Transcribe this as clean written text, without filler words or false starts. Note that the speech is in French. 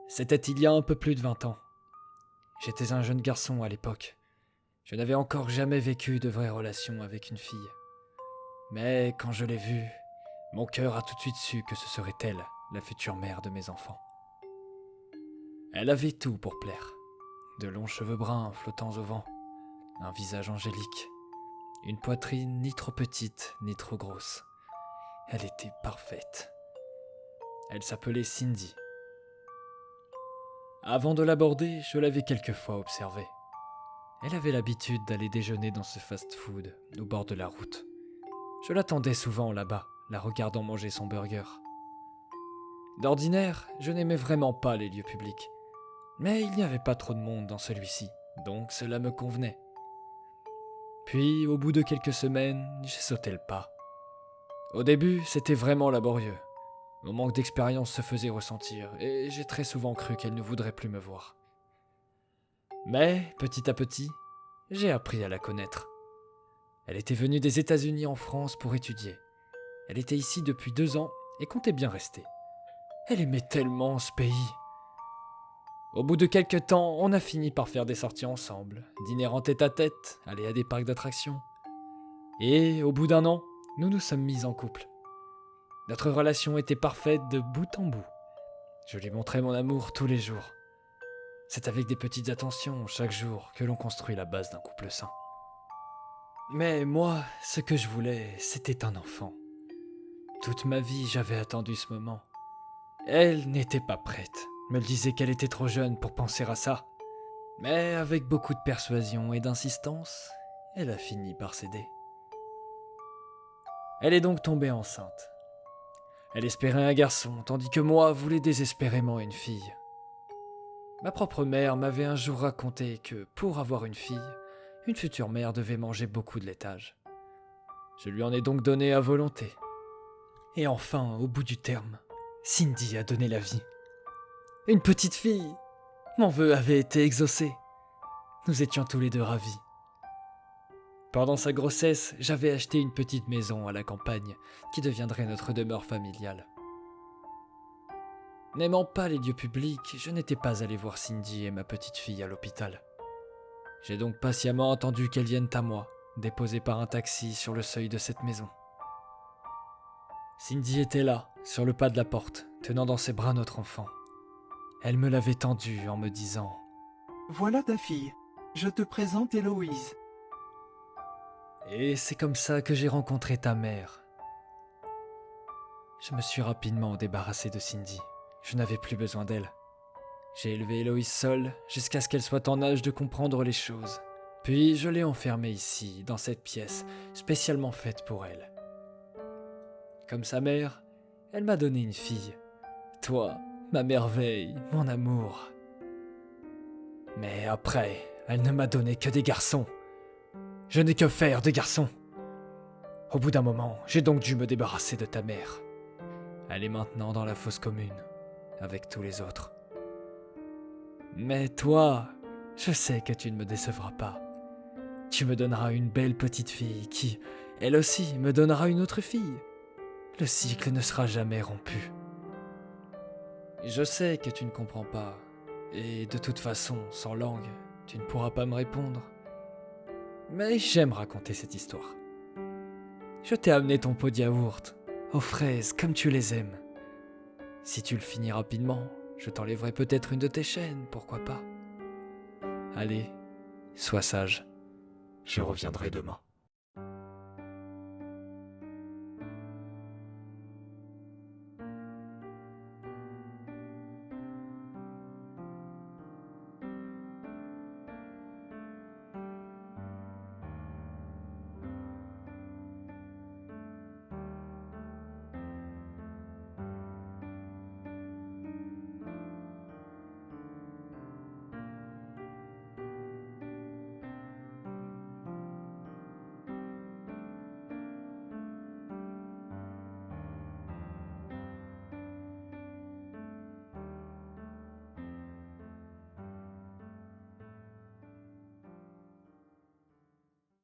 C'était il y a un peu plus de 20 ans. J'étais un jeune garçon à l'époque. Je n'avais encore jamais vécu de vraie relation avec une fille. Mais quand je l'ai vue, mon cœur a tout de suite su que ce serait elle, la future mère de mes enfants. Elle avait tout pour plaire. De longs cheveux bruns flottant au vent, un visage angélique, une poitrine ni trop petite ni trop grosse. Elle était parfaite. Elle s'appelait Cindy. Avant de l'aborder, je l'avais quelquefois observée. Elle avait l'habitude d'aller déjeuner dans ce fast-food au bord de la route. Je l'attendais souvent là-bas, la regardant manger son burger. D'ordinaire, je n'aimais vraiment pas les lieux publics. Mais il n'y avait pas trop de monde dans celui-ci, donc cela me convenait. Puis, au bout de quelques semaines, j'ai sauté le pas. Au début, c'était vraiment laborieux. Mon manque d'expérience se faisait ressentir, et j'ai très souvent cru qu'elle ne voudrait plus me voir. Mais, petit à petit, j'ai appris à la connaître. Elle était venue des États-Unis en France pour étudier. Elle était ici depuis 2 ans et comptait bien rester. Elle aimait tellement ce pays. Au bout de quelques temps, on a fini par faire des sorties ensemble, dîner en tête-à-tête, aller à des parcs d'attractions. Et au bout d'1 an, nous nous sommes mis en couple. Notre relation était parfaite de bout en bout. Je lui montrais mon amour tous les jours. C'est avec des petites attentions chaque jour que l'on construit la base d'un couple sain. Mais moi, ce que je voulais, c'était un enfant. Toute ma vie, j'avais attendu ce moment. Elle n'était pas prête, me disait qu'elle était trop jeune pour penser à ça. Mais avec beaucoup de persuasion et d'insistance, elle a fini par céder. Elle est donc tombée enceinte. Elle espérait un garçon, tandis que moi voulais désespérément une fille. Ma propre mère m'avait un jour raconté que, pour avoir une fille, une future mère devait manger beaucoup de laitage. Je lui en ai donc donné à volonté. Et enfin, au bout du terme, Cindy a donné la vie. Une petite fille. Mon vœu avait été exaucé. Nous étions tous les deux ravis. Pendant sa grossesse, j'avais acheté une petite maison à la campagne qui deviendrait notre demeure familiale. N'aimant pas les lieux publics, je n'étais pas allé voir Cindy et ma petite fille à l'hôpital. J'ai donc patiemment attendu qu'elles viennent à moi, déposées par un taxi sur le seuil de cette maison. Cindy était là, sur le pas de la porte, tenant dans ses bras notre enfant. Elle me l'avait tendu en me disant « Voilà ta fille, je te présente Héloïse. » Et c'est comme ça que j'ai rencontré ta mère. Je me suis rapidement débarrassé de Cindy. Je n'avais plus besoin d'elle. J'ai élevé Héloïse seule jusqu'à ce qu'elle soit en âge de comprendre les choses. Puis je l'ai enfermée ici, dans cette pièce, spécialement faite pour elle. Comme sa mère, elle m'a donné une fille. Toi, ma merveille, mon amour. Mais après, elle ne m'a donné que des garçons. Je n'ai que faire des garçons. Au bout d'un moment, j'ai donc dû me débarrasser de ta mère. Elle est maintenant dans la fosse commune, avec tous les autres. Mais toi, je sais que tu ne me décevras pas. Tu me donneras une belle petite fille qui, elle aussi, me donnera une autre fille. Le cycle ne sera jamais rompu. Je sais que tu ne comprends pas, et de toute façon, sans langue, tu ne pourras pas me répondre. Mais j'aime raconter cette histoire. Je t'ai amené ton pot de yaourt, aux fraises comme tu les aimes. Si tu le finis rapidement, je t'enlèverai peut-être une de tes chaînes, pourquoi pas. Allez, sois sage, je reviendrai demain.